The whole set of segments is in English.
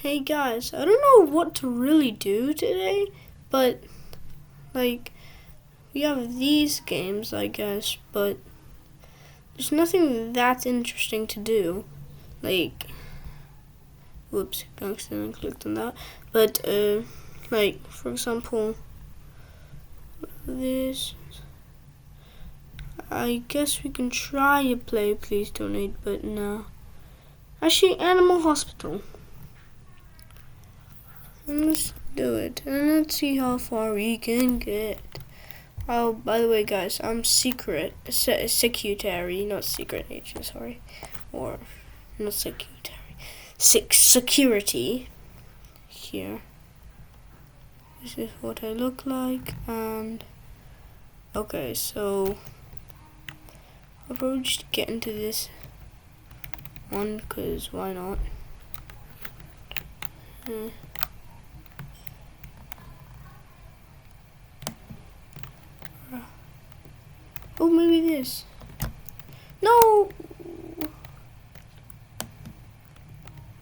Hey guys, I don't know what to really do today, but like we have these games, I guess, but there's nothing that interesting to do. Like, whoops, I accidentally clicked on that. But like for example, this. I guess we can try to play Please Donate, but no. Actually, Animal Hospital. And let's do it, and let's see how far we can get. Oh, by the way, guys, I'm secretary, not secret agent, sorry. Or, not secretary. Security. Here. This is what I look like, and... Okay, so... I'll probably just get into this one, because why not? Oh, maybe this. No!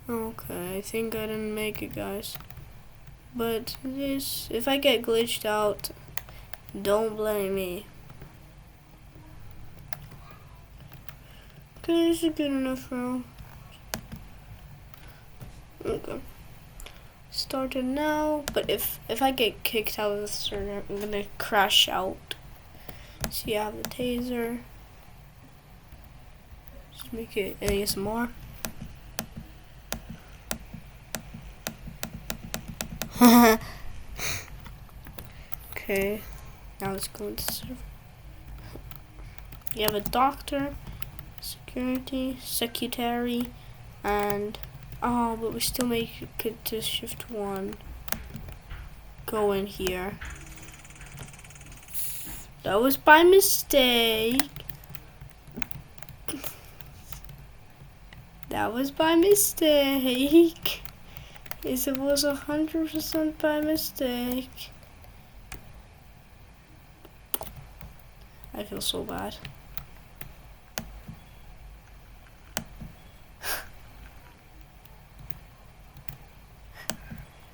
Okay, I think I didn't make it, guys. But this, if I get glitched out, don't blame me. Okay, this is good enough now. Okay. Started now, but if I get kicked out of the server, I'm gonna crash out. See, I have the taser. Just make it ASMR. Okay, now let's go into server. You have a doctor, secretary, and but we still make it to shift 1. Go in here. That was by mistake. That was by mistake. Yes, it was 100% by mistake. I feel so bad.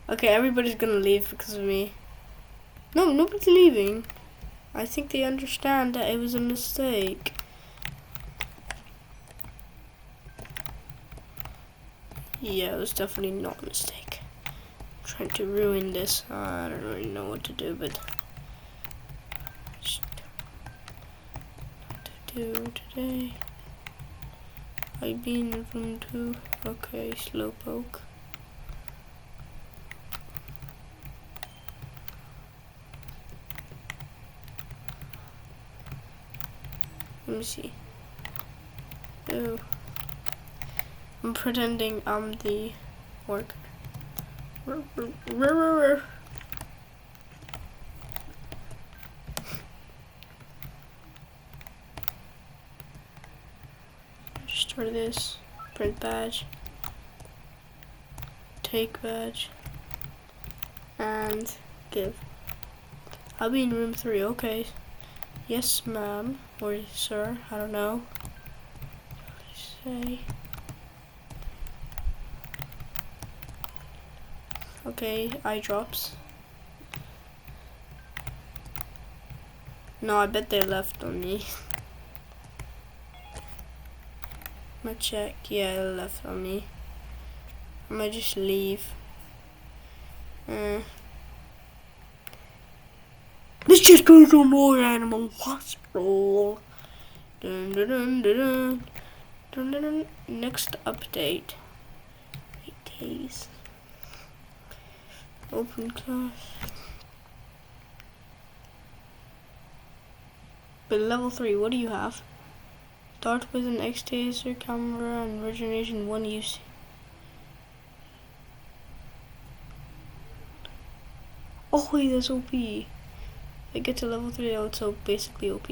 Okay, everybody's gonna leave because of me. No, nobody's leaving. I think they understand that it was a mistake. Yeah, it was definitely not a mistake. I'm trying to ruin this. I don't really know what to do, but... What to do today? I be in room 2. Okay, slowpoke. Let me see. Oh. I'm pretending I'm the worker. Restore this. Print badge. Take badge. And give. I'll be in room 3, okay. Yes, ma'am. Or sir, I don't know. Say. Okay, eye drops. No, I bet they left on me. I'm gonna check. Yeah, they left on me. I might just leave. Let's just go to more Animal Hospital. Dun, dun, dun, dun, dun. Dun, dun, dun. Next update. 8 days. Open class. But level 3, what do you have? Start with an X-Taser camera and Regeneration 1 use. Oh wait, that's OP. If I get to level 3, that's basically OP.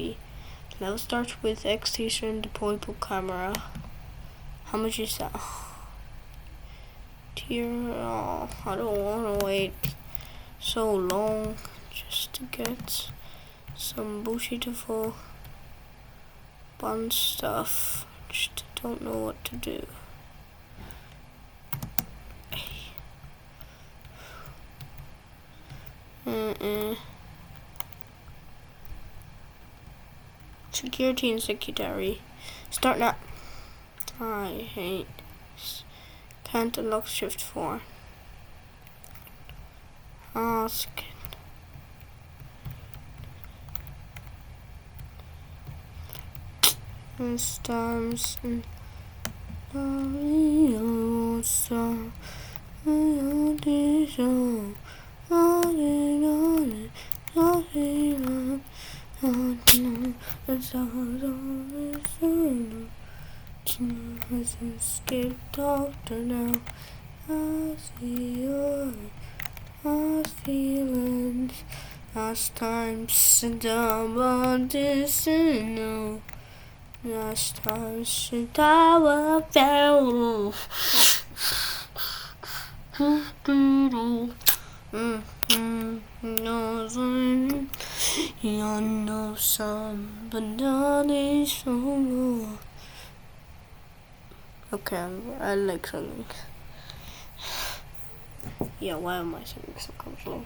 Level starts with X-Taser and deployable camera. How much is that? Tier, oh, I don't want to wait so long just to get some beautiful fun stuff. Just don't know what to do. Security and secretary. Start now. I hate. Can't unlock shift 4. Ask. Times and escape doctor now. I see your feelings. Last time sit down on this no. Last time sit down fell. You know somebody so. Okay, I like singing. Yeah, why am I singing so comfortable?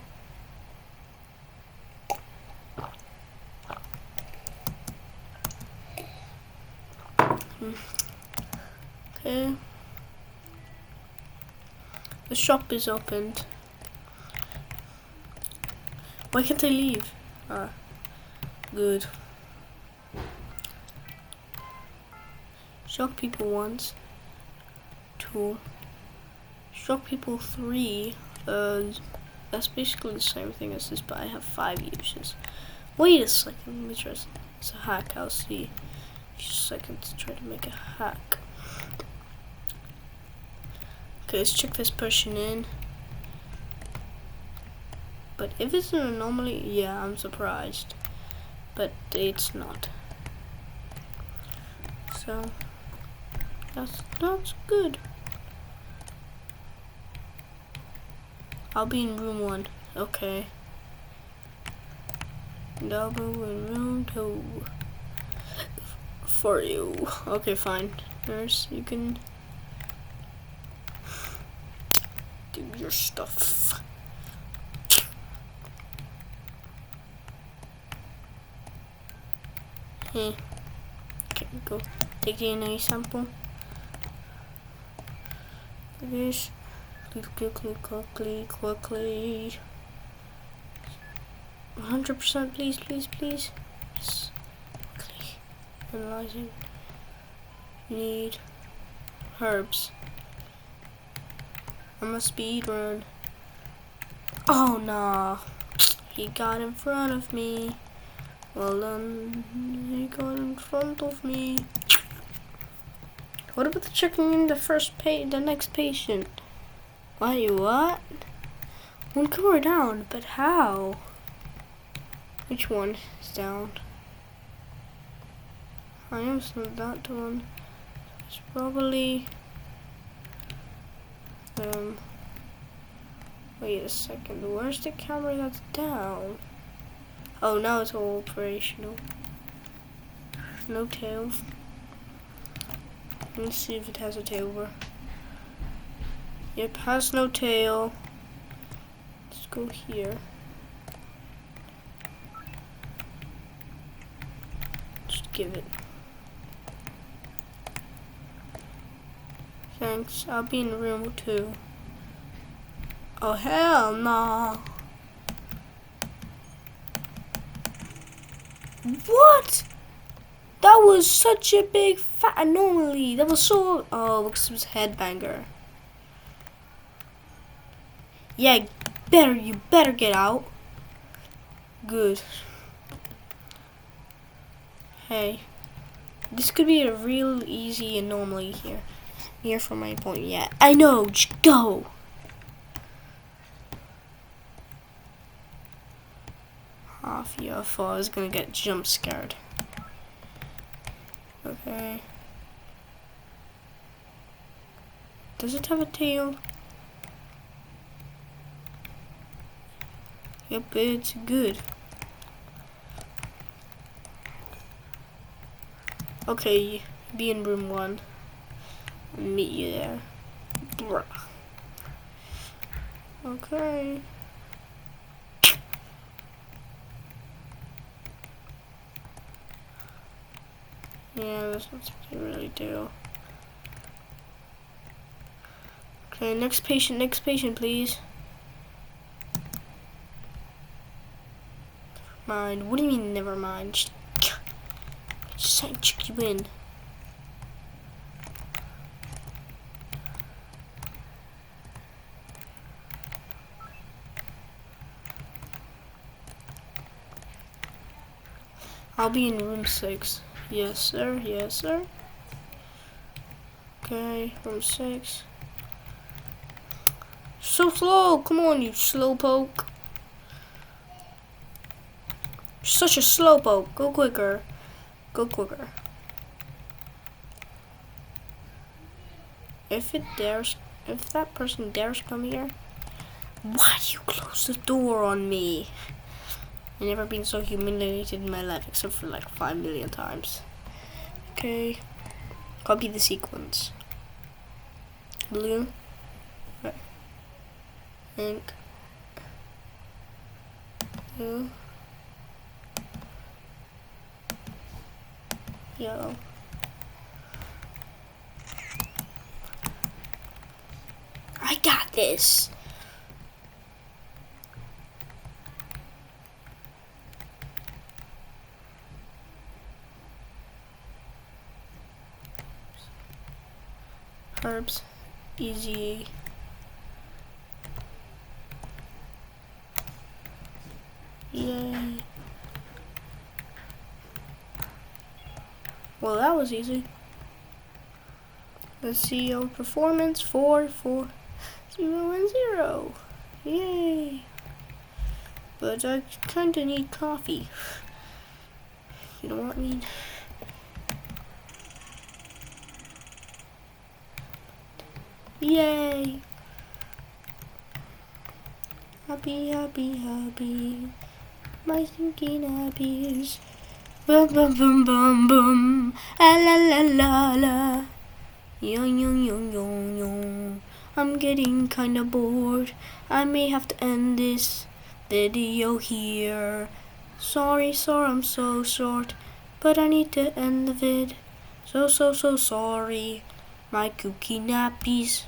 Okay. The shop is opened. Why can't I leave? Ah, good. Shock people once. 2. Shock people 3. That's basically the same thing as this, but I have 5 uses. Wait a second, let me try. It's a hack. I'll see. Just a second to try to make a hack. Okay, let's check this person in. But if it's an anomaly, yeah, I'm surprised. But it's not. So that's good. I'll be in room 1. Okay. Double in room 2. For you. Okay, fine. Nurse, you can do your stuff. Hey. Okay, go take the DNA sample. This. Quickly. 100%, please. Yes. Quickly. Analyzing. Need herbs. I'm a speed run. Oh no. He got in front of me. Well done. He got in front of me. What about checking in the next patient? Wait, what? One car down, but how? Which one is down? I know it's not that one. It's probably wait a second, where's the camera that's down? Oh, now it's all operational. No tail. Let's see if it has a tail. Yep, has no tail. Let's go here. Just give it. Thanks, I'll be in room 2. Oh, hell no. What? That was such a big fat anomaly. That was so. Oh, because it was headbanger. Yeah, you better get out. Good. Hey, this could be a real easy anomaly here. Here from my point. Yeah, I know. Just go. Half UFO. I was gonna get jump scared. Okay. Does it have a tail? Yep, it's good. Okay, be in room 1. Meet you there. Bruh. Okay. Yeah, that's not something you really do. Okay, next patient, please. Mind. What do you mean, never mind? Just trying to check you in. I'll be in room 6. Yes, sir. Yes, sir. Okay, room 6. So slow! Come on, you slowpoke. You're such a slowpoke. Go quicker. Go quicker. If that person dares come here, why do you close the door on me? I've never been so humiliated in my life except for like 5 million times. Okay. Copy the sequence. Blue. Pink. Blue. Yellow. I got this. Herbs. Easy. Yay. Well, that was easy. Let's see your performance. 4, 4, 0, and 0. Yay. But I kinda need coffee. You know what I mean? Yay. Happy, happy, happy. My thinking happiness. Bum bum bum bum bum. Ah la la la la. Yong yong yong yong yong. I'm getting kinda bored. I may have to end this video here. Sorry, I'm so short, but I need to end the vid. So sorry. My kooky nappies.